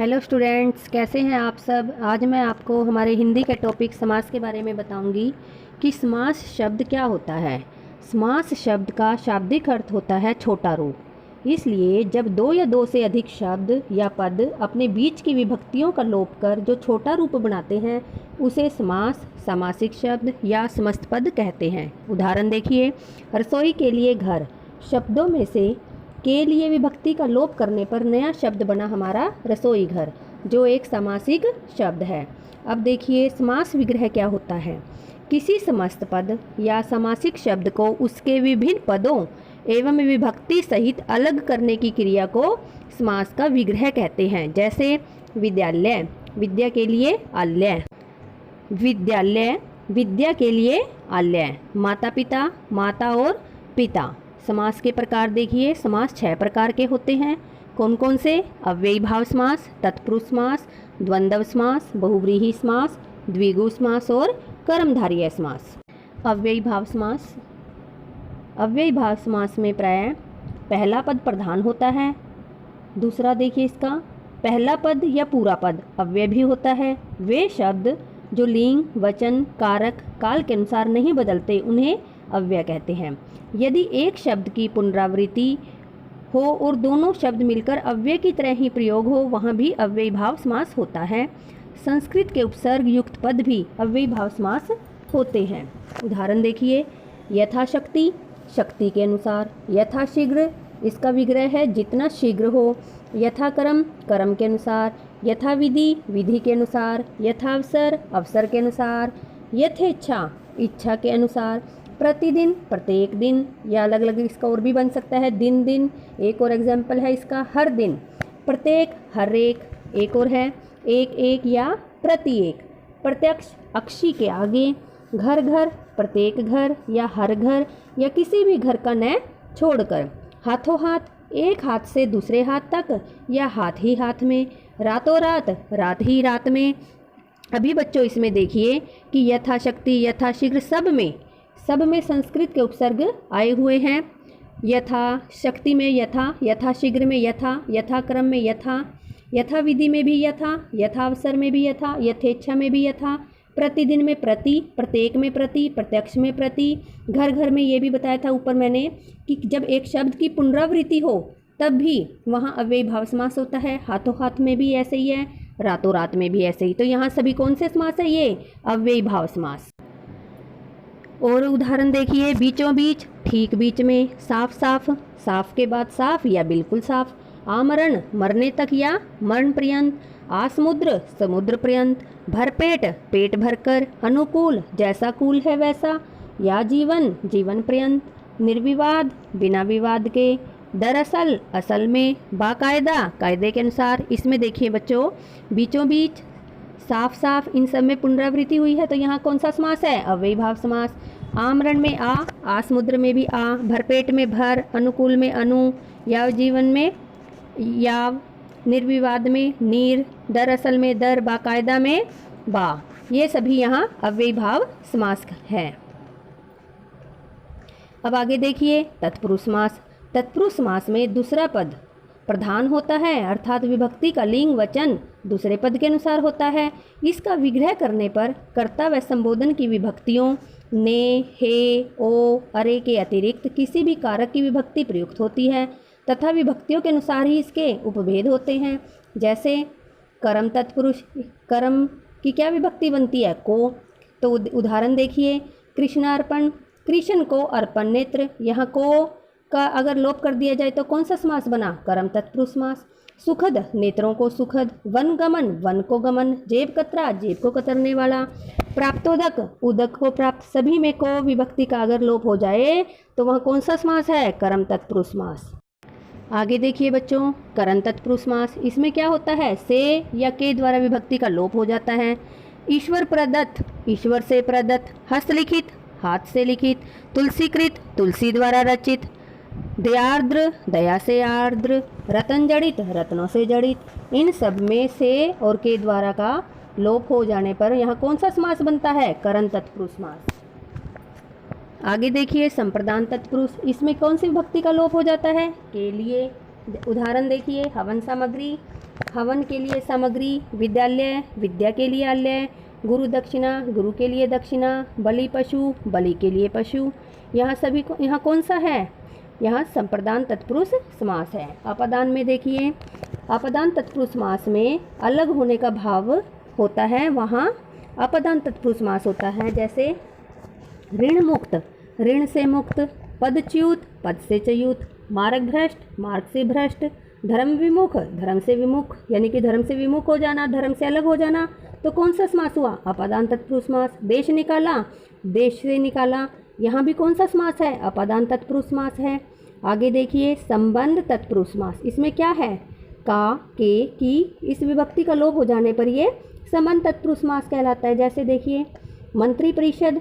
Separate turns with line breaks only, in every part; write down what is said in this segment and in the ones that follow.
Hello students, कैसे हैं आप सब। आज मैं आपको हमारे हिंदी के टॉपिक समास के बारे में बताऊंगी कि समास शब्द क्या होता है। समास शब्द का शाब्दिक अर्थ होता है छोटा रूप। इसलिए जब दो या दो से अधिक शब्द या पद अपने बीच की विभक्तियों का लोप कर जो छोटा रूप बनाते हैं उसे समास, सामासिक शब्द या समस्त पद कहते हैं। उदाहरण देखिए, रसोई के लिए घर शब्दों में से के लिए विभक्ति का लोप करने पर नया शब्द बना हमारा रसोई घर, जो एक सामासिक शब्द है। अब देखिए समास विग्रह क्या होता है। किसी समस्त पद या सामासिक शब्द को उसके विभिन्न पदों एवं विभक्ति सहित अलग करने की क्रिया को समास का विग्रह कहते हैं। जैसे विद्यालय, विद्या के लिए आलय, विद्यालय विद्या के लिए आलय। माता पिता, माता और पिता। समास के प्रकार देखिए, समास 6 प्रकार के होते हैं। कौन कौन से? अव्ययी भाव समास, तत्पुरुष समास, द्वंद्व समास, बहुव्रीहि समास, द्विगु समास और कर्मधारय समास। अव्ययी भाव समास। अव्ययी भाव समास में प्रायः पहला पद प्रधान होता है। दूसरा देखिए इसका, पहला पद या पूरा पद अव्यय भी होता है। वे शब्द जो लिंग, वचन, कारक, काल के अनुसार नहीं बदलते उन्हें अव्यय कहते हैं। यदि एक शब्द की पुनरावृत्ति हो और दोनों शब्द मिलकर अव्यय की तरह ही प्रयोग हो, वहाँ भी अव्ययी भाव समास होता है। संस्कृत के उपसर्ग युक्त पद भी अव्ययी भाव समास होते हैं। उदाहरण देखिए, यथाशक्ति, शक्ति के अनुसार। यथाशीघ्र, इसका विग्रह है जितना शीघ्र हो। यथाकर्म, कर्म के अनुसार। यथाविधि, विधि के अनुसार। यथावसर, अवसर के अनुसार। यथेच्छा, इच्छा के अनुसार। प्रतिदिन, प्रत्येक दिन, या अलग अलग इसका और भी बन सकता है। दिन दिन, एक और एग्जाम्पल है इसका, हर दिन। प्रत्येक, हर एक और है एक एक या प्रत्येक। प्रत्यक्ष, अक्षी के आगे। घर घर, प्रत्येक घर या हर घर या किसी भी घर का न छोड़कर। हाथों हाथ, एक हाथ से दूसरे हाथ तक या हाथ ही हाथ में। रातों रात, रात ही रात में। अभी बच्चों इसमें देखिए कि यथाशक्ति, यथाशीघ्र सब में संस्कृत के उपसर्ग आए हुए हैं। यथा शक्ति में यथा, यथाशीघ्र में यथा, यथाक्रम में यथा, यथाविधि में भी यथा, यथावसर में भी यथा, यथेच्छा में भी यथा, प्रतिदिन में प्रति, प्रत्येक में प्रति, प्रत्यक्ष में प्रति। घर घर में ये भी बताया था ऊपर मैंने कि जब एक शब्द की पुनरावृत्ति हो तब भी वहाँ अव्ययी भाव समास होता है। हाथों हाथ में भी ऐसे ही है, रातों रात में भी ऐसे ही। तो यहाँ सभी कौन से समास है? ये अव्ययी भाव समास। और उदाहरण देखिए, बीचों बीच, ठीक बीच में। साफ साफ, साफ के बाद साफ या बिल्कुल साफ। आमरण, मरने तक या मरण पर्यंत। आसमुद्र, समुद्र पर्यंत। भरपेट, पेट भरकर। अनुकूल, जैसा कूल है वैसा। या जीवन, जीवन पर्यंत। निर्विवाद, बिना विवाद के। दरअसल, असल में। बाकायदा, कायदे के अनुसार। इसमें देखिए बच्चों, बीचों बीच, साफ साफ, इन सब में पुनरावृत्ति हुई है तो यहाँ कौन सा समास है? अव्ययी भाव समास। आमरण में आ, आसमुद्र में भी आ, भरपेट में भर, अनुकूल में अनु, याव जीवन में याव, निर्विवाद में नीर, दरअसल में दर, बाकायदा में बा। ये सभी यहाँ अव्ययी भाव समास है। अब आगे देखिए, तत्पुरुष समास। तत्पुरुष समास में दूसरा पद प्रधान होता है, अर्थात विभक्ति का लिंग वचन दूसरे पद के अनुसार होता है। इसका विग्रह करने पर कर्ता व संबोधन की विभक्तियों ने, हे, ओ, अरे के अतिरिक्त किसी भी कारक की विभक्ति प्रयुक्त होती है तथा विभक्तियों के अनुसार ही इसके उपभेद होते हैं। जैसे कर्म तत्पुरुष, कर्म की क्या विभक्ति बनती है? को। तो उदाहरण देखिए, कृष्णार्पण, कृष्ण को अर्पण नेत्र। यहाँ को का अगर लोप कर दिया जाए तो कौन सा समास बना? कर्म तत्पुरुष समास। सुखद, नेत्रों को सुखद। वन गमन, वन को गमन। जेब कतरा, जेब को कतरने वाला। प्राप्तोदक, उदक को प्राप्त। सभी में को विभक्ति का अगर लोप हो जाए तो वह कौन सा समास है? कर्म तत्पुरुष समास। आगे देखिए बच्चों, करण तत्पुरुष समास। इसमें क्या होता है? से या के द्वारा विभक्ति का लोप हो जाता है। ईश्वर प्रदत्त, ईश्वर से प्रदत्त। हस्तलिखित, हाथ से लिखित। तुलसीकृत, तुलसी द्वारा रचित। दयार्द्र, दया से आर्द्र। रतन जड़ित, रत्नों से जड़ित। इन सब में से और के द्वारा का लोप हो जाने पर यहाँ कौन सा समास बनता है? करण तत्पुरुष समास। आगे देखिए, संप्रदान तत्पुरुष। इसमें कौन सी विभक्ति का लोप हो जाता है? के लिए। उदाहरण देखिए, हवन सामग्री, हवन के लिए सामग्री, विद्यालय, विद्या के लिए आलय, गुरु दक्षिणा, गुरु के लिए दक्षिणा, बलि पशु, बलि के लिए पशु। यहाँ कौन सा है? यहाँ संप्रदान तत्पुरुष समास है। अपादान में देखिए, अपादान तत्पुरुष समास में अलग होने का भाव होता है, वहाँ अपादान तत्पुरुष समास होता है। जैसे ऋण मुक्त, ऋण से मुक्त, पदच्युत, पद से च्युत, मार्ग भ्रष्ट, मार्ग से भ्रष्ट, धर्म विमुख, धर्म से विमुख, यानी कि धर्म से विमुख हो जाना, धर्म से अलग हो जाना। तो कौन सा समास हुआ? अपादान तत्पुरुष समास। देश निकाला, देश से निकाला, यहाँ भी कौन सा समास है? अपादान तत्पुरुष समास है। आगे देखिए, संबंध तत्पुरुष समास। इसमें क्या है? का, के, की, इस विभक्ति का लोप हो जाने पर ये संबंध तत्पुरुष समास कहलाता है। जैसे देखिए, मंत्री परिषद,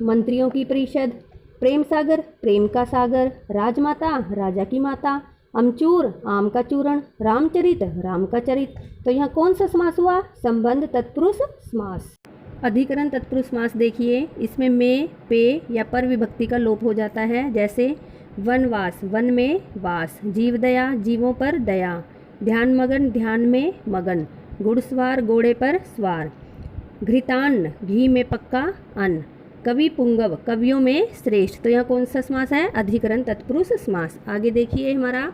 मंत्रियों की परिषद, प्रेम सागर, प्रेम का सागर, राजमाता, राजा की माता, अमचूर, आम का चूर्ण, रामचरित, राम का चरित। तो यहाँ कौन सा समास हुआ? संबंध तत्पुरुष समास। अधिकरण तत्पुरुष समास देखिए, इसमें में, पे या पर विभक्ति का लोप हो जाता है। जैसे वनवास, वन में वास, जीवदया, जीवों पर दया, ध्यान मगन, ध्यान में मगन, घुड़सवार, घोड़े पर सवार, घृतान्न, घी में पक्का अन्न, कवि पुंगव, कवियों में श्रेष्ठ। तो यहाँ कौन सा समास है? अधिकरण तत्पुरुष समास। आगे देखिए हमारा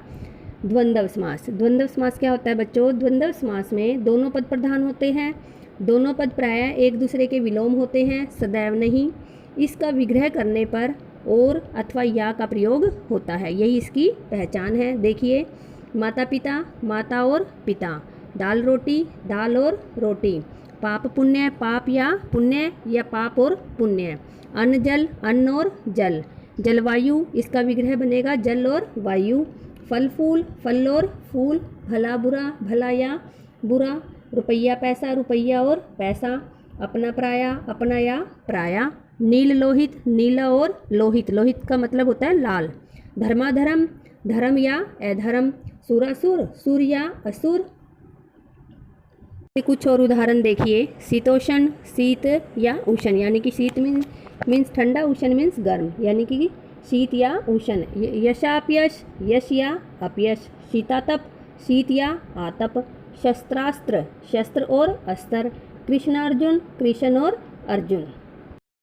द्वंद्व समास। द्वंद्व समास क्या होता है बच्चों? द्वंद्व समास में दोनों पद प्रधान होते हैं, दोनों पद प्रायः एक दूसरे के विलोम होते हैं, सदैव नहीं। इसका विग्रह करने पर और अथवा या का प्रयोग होता है, यही इसकी पहचान है। देखिए, माता पिता, माता और पिता, दाल रोटी, दाल और रोटी, पाप पुण्य, पाप या पुण्य या पाप और पुण्य, अन्न जल, अन्न और जल, जलवायु, इसका विग्रह बनेगा जल और वायु, फल फूल, फल और फूल, भला बुरा, भला या बुरा, रुपया पैसा, रुपया और पैसा, अपना पराया, अपना या पराया, नील लोहित, नीला और लोहित, लोहित का मतलब होता है लाल, धर्माधर्म, धर्म या अधर्म, सुरासुर, सुर या असुर। कुछ और उदाहरण देखिए, शीतोष्ण, शीत या उष्ण, यानी कि शीत मीन्स ठंडा, उष्ण मीन्स गर्म, यानी कि शीत या उष्ण। यशापयश, यश या अपयश, शीतातप, शीत या आतप, शस्त्रास्त्र, शस्त्र और अस्त्र, कृष्ण अर्जुन, कृष्ण और अर्जुन।